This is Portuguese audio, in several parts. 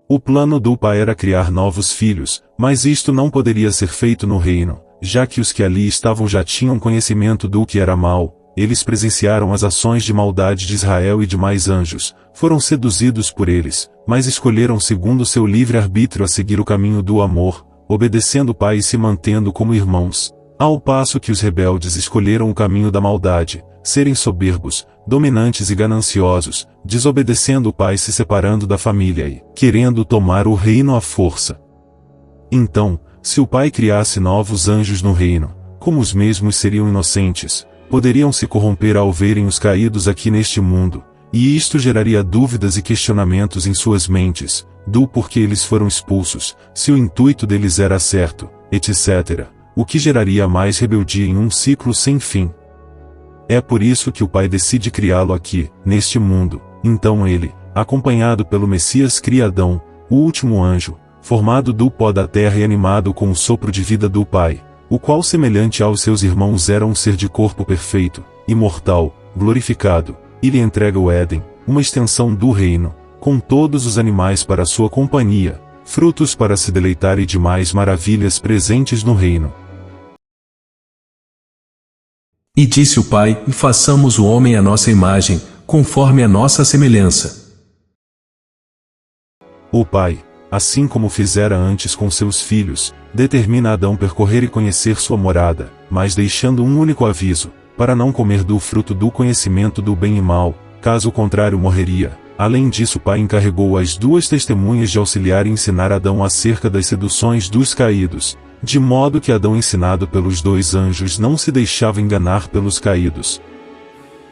O plano do pai era criar novos filhos, mas isto não poderia ser feito no reino, já que os que ali estavam já tinham conhecimento do que era mal. Eles presenciaram as ações de maldade de Israel e demais anjos, foram seduzidos por eles, mas escolheram segundo seu livre-arbítrio a seguir o caminho do amor, obedecendo o pai e se mantendo como irmãos. Ao passo que os rebeldes escolheram o caminho da maldade, serem soberbos, dominantes e gananciosos, desobedecendo o pai e se separando da família e querendo tomar o reino à força. Então, se o pai criasse novos anjos no reino, como os mesmos seriam inocentes, poderiam se corromper ao verem os caídos aqui neste mundo, e isto geraria dúvidas e questionamentos em suas mentes, do porquê eles foram expulsos, se o intuito deles era certo, etc., o que geraria mais rebeldia em um ciclo sem fim. É por isso que o pai decide criá-lo aqui, neste mundo. Então ele, acompanhado pelo Messias, cria Adão, o último anjo, formado do pó da terra e animado com o sopro de vida do pai, o qual, semelhante aos seus irmãos, era um ser de corpo perfeito, imortal, glorificado, e lhe entrega o Éden, uma extensão do reino, com todos os animais para sua companhia, frutos para se deleitar e demais maravilhas presentes no reino. E disse o pai: e façamos o homem à nossa imagem, conforme a nossa semelhança. O pai, assim como fizera antes com seus filhos, determina Adão percorrer e conhecer sua morada, mas deixando um único aviso, para não comer do fruto do conhecimento do bem e mal, caso contrário morreria. Além disso, o pai encarregou as duas testemunhas de auxiliar e ensinar Adão acerca das seduções dos caídos, de modo que Adão, ensinado pelos dois anjos, não se deixava enganar pelos caídos.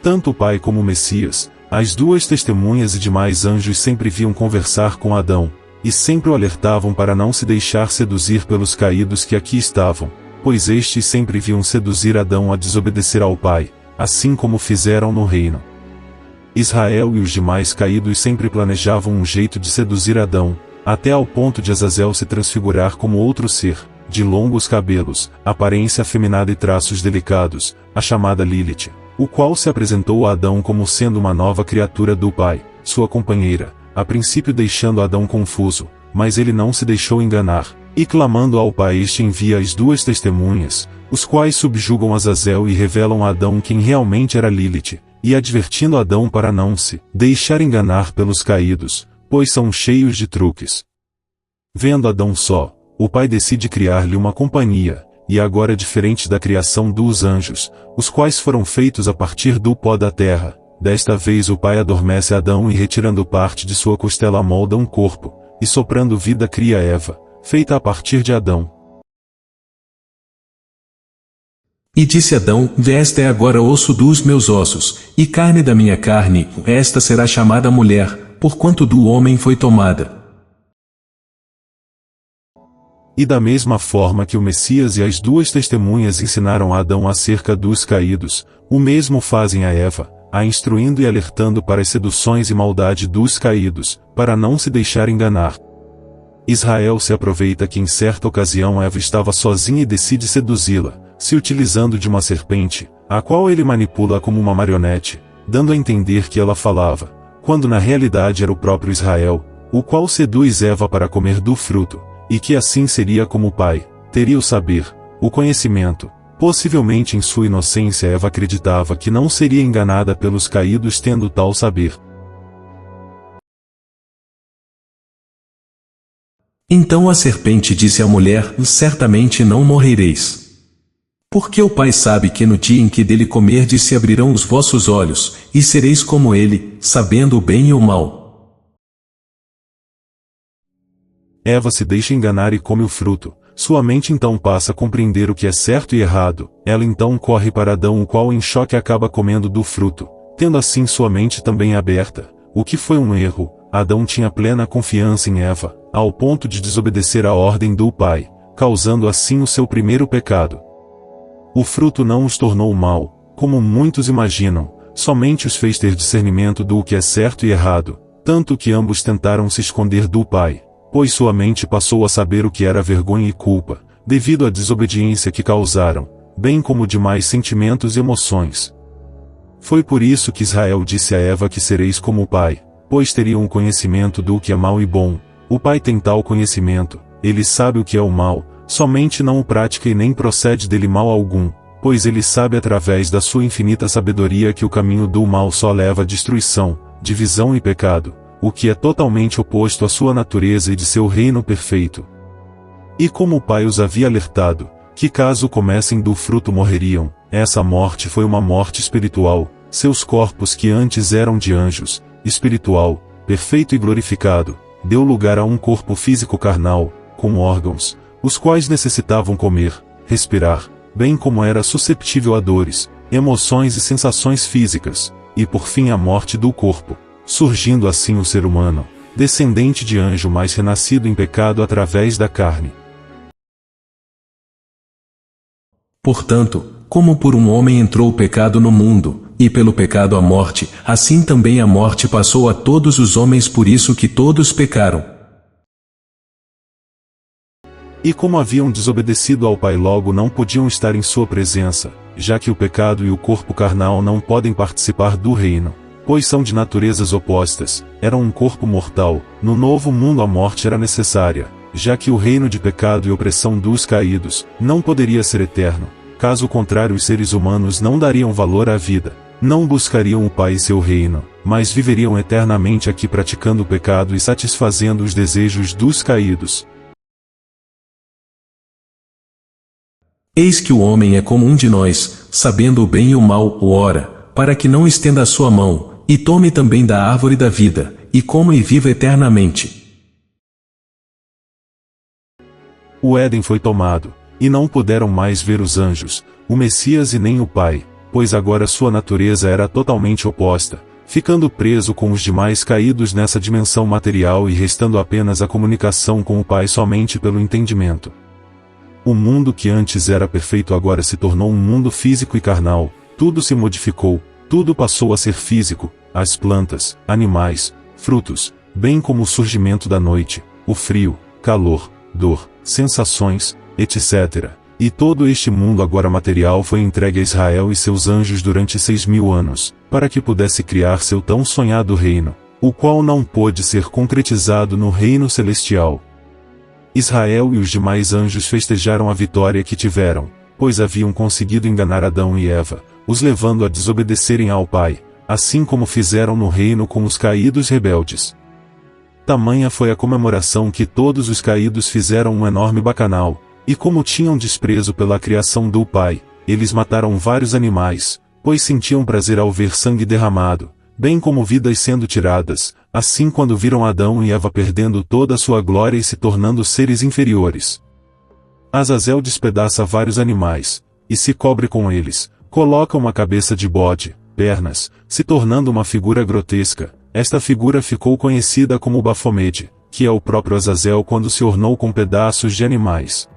Tanto o pai como o Messias, as duas testemunhas e demais anjos sempre viam conversar com Adão, e sempre o alertavam para não se deixar seduzir pelos caídos que aqui estavam, pois estes sempre viam seduzir Adão a desobedecer ao pai, assim como fizeram no reino. Israel e os demais caídos sempre planejavam um jeito de seduzir Adão, até ao ponto de Azazel se transfigurar como outro ser, de longos cabelos, aparência afeminada e traços delicados, a chamada Lilith, o qual se apresentou a Adão como sendo uma nova criatura do pai, sua companheira, a princípio deixando Adão confuso, mas ele não se deixou enganar, e clamando ao pai, este envia as duas testemunhas, os quais subjugam Azazel e revelam a Adão quem realmente era Lilith, e advertindo Adão para não se deixar enganar pelos caídos, pois são cheios de truques. Vendo Adão só, o pai decide criar-lhe uma companhia, e agora diferente da criação dos anjos, os quais foram feitos a partir do pó da terra. Desta vez o pai adormece Adão e, retirando parte de sua costela, amolda um corpo, e soprando vida cria Eva, feita a partir de Adão. E disse Adão: esta é agora osso dos meus ossos, e carne da minha carne, esta será chamada mulher, porquanto do homem foi tomada. E da mesma forma que o Messias e as duas testemunhas ensinaram a Adão acerca dos caídos, o mesmo fazem a Eva, a instruindo e alertando para as seduções e maldade dos caídos, para não se deixar enganar. Israel se aproveita que em certa ocasião Eva estava sozinha e decide seduzi-la, se utilizando de uma serpente, a qual ele manipula como uma marionete, dando a entender que ela falava, quando na realidade era o próprio Israel, o qual seduz Eva para comer do fruto, e que assim seria como o pai, teria o saber, o conhecimento. Possivelmente em sua inocência Eva acreditava que não seria enganada pelos caídos tendo tal saber. Então a serpente disse à mulher: certamente não morrereis. Porque o Pai sabe que no dia em que dele comerdes se abrirão os vossos olhos, e sereis como ele, sabendo o bem e o mal. Eva se deixa enganar e come o fruto. Sua mente então passa a compreender o que é certo e errado. Ela então corre para Adão, o qual em choque acaba comendo do fruto, tendo assim sua mente também aberta, o que foi um erro. Adão tinha plena confiança em Eva, ao ponto de desobedecer a ordem do pai, causando assim o seu primeiro pecado. O fruto não os tornou mal, como muitos imaginam, somente os fez ter discernimento do que é certo e errado, tanto que ambos tentaram se esconder do pai, pois sua mente passou a saber o que era vergonha e culpa, devido à desobediência que causaram, bem como demais sentimentos e emoções. Foi por isso que Israel disse a Eva que sereis como o pai, pois teriam o conhecimento do que é mal e bom, O Pai tem tal conhecimento, ele sabe o que é o mal, somente não o pratica e nem procede dele mal algum, pois ele sabe através da sua infinita sabedoria que o caminho do mal só leva à destruição, divisão e pecado, o que é totalmente oposto à sua natureza e de seu reino perfeito. E como o Pai os havia alertado, que caso comessem do fruto morreriam, essa morte foi uma morte espiritual, seus corpos que antes eram de anjos, espiritual, perfeito e glorificado, deu lugar a um corpo físico carnal, com órgãos, os quais necessitavam comer, respirar, bem como era susceptível a dores, emoções e sensações físicas, e por fim a morte do corpo, surgindo assim o ser humano, descendente de anjo mas renascido em pecado através da carne. Portanto, como por um homem entrou o pecado no mundo, e pelo pecado a morte, assim também a morte passou a todos os homens por isso que todos pecaram. E como haviam desobedecido ao Pai logo não podiam estar em sua presença, já que o pecado e o corpo carnal não podem participar do reino, pois são de naturezas opostas, eram um corpo mortal, no novo mundo a morte era necessária, já que o reino de pecado e opressão dos caídos, não poderia ser eterno, caso contrário os seres humanos não dariam valor à vida, não buscariam o Pai e seu reino, mas viveriam eternamente aqui praticando o pecado e satisfazendo os desejos dos caídos. Eis que o homem é como um de nós, sabendo o bem e o mal, ora, para que não estenda a sua mão, e tome também da árvore da vida, e coma e viva eternamente. O Éden foi tomado, e não puderam mais ver os anjos, o Messias e nem o Pai, pois agora sua natureza era totalmente oposta, ficando preso com os demais caídos nessa dimensão material e restando apenas a comunicação com o Pai somente pelo entendimento. O mundo que antes era perfeito agora se tornou um mundo físico e carnal, tudo se modificou, tudo passou a ser físico, as plantas, animais, frutos, bem como o surgimento da noite, o frio, calor, dor, sensações, etc. E todo este mundo agora material foi entregue a Israel e seus anjos durante 6.000 anos, para que pudesse criar seu tão sonhado reino, o qual não pôde ser concretizado no reino celestial. Israel e os demais anjos festejaram a vitória que tiveram, pois haviam conseguido enganar Adão e Eva, os levando a desobedecerem ao Pai, assim como fizeram no reino com os caídos rebeldes. Tamanha foi a comemoração que todos os caídos fizeram um enorme bacanal, e como tinham desprezo pela criação do Pai, eles mataram vários animais, pois sentiam prazer ao ver sangue derramado, bem como vidas sendo tiradas, assim quando viram Adão e Eva perdendo toda a sua glória e se tornando seres inferiores. Azazel despedaça vários animais, e se cobre com eles, coloca uma cabeça de bode, pernas, se tornando uma figura grotesca. Esta figura ficou conhecida como Bafomede, que é o próprio Azazel quando se ornou com pedaços de animais.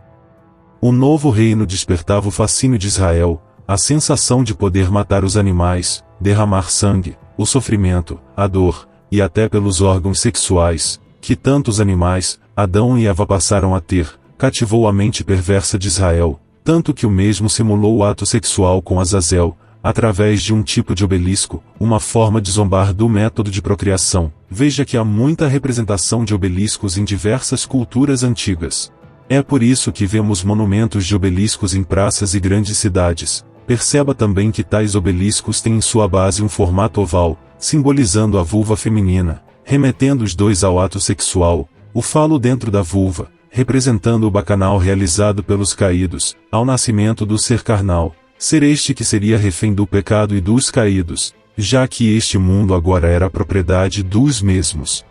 O novo reino despertava o fascínio de Israel, a sensação de poder matar os animais, derramar sangue, o sofrimento, a dor, e até pelos órgãos sexuais, que tantos animais, Adão e Eva passaram a ter, cativou a mente perversa de Israel, tanto que o mesmo simulou o ato sexual com Azazel, através de um tipo de obelisco, uma forma de zombar do método de procriação. Veja que há muita representação de obeliscos em diversas culturas antigas. É por isso que vemos monumentos de obeliscos em praças e grandes cidades. Perceba também que tais obeliscos têm em sua base um formato oval, simbolizando a vulva feminina, remetendo os dois ao ato sexual, o falo dentro da vulva, representando o bacanal realizado pelos caídos, ao nascimento do ser carnal, ser este que seria refém do pecado e dos caídos, já que este mundo agora era propriedade dos mesmos.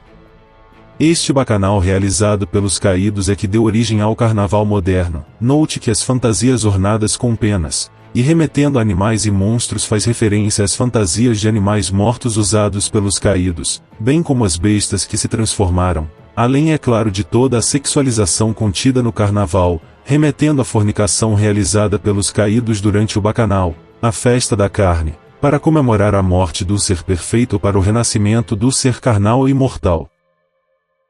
Este bacanal realizado pelos caídos é que deu origem ao carnaval moderno. Note que as fantasias ornadas com penas, e remetendo a animais e monstros faz referência às fantasias de animais mortos usados pelos caídos, bem como as bestas que se transformaram, além é claro de toda a sexualização contida no carnaval, remetendo à fornicação realizada pelos caídos durante o bacanal, a festa da carne, para comemorar a morte do ser perfeito para o renascimento do ser carnal e mortal.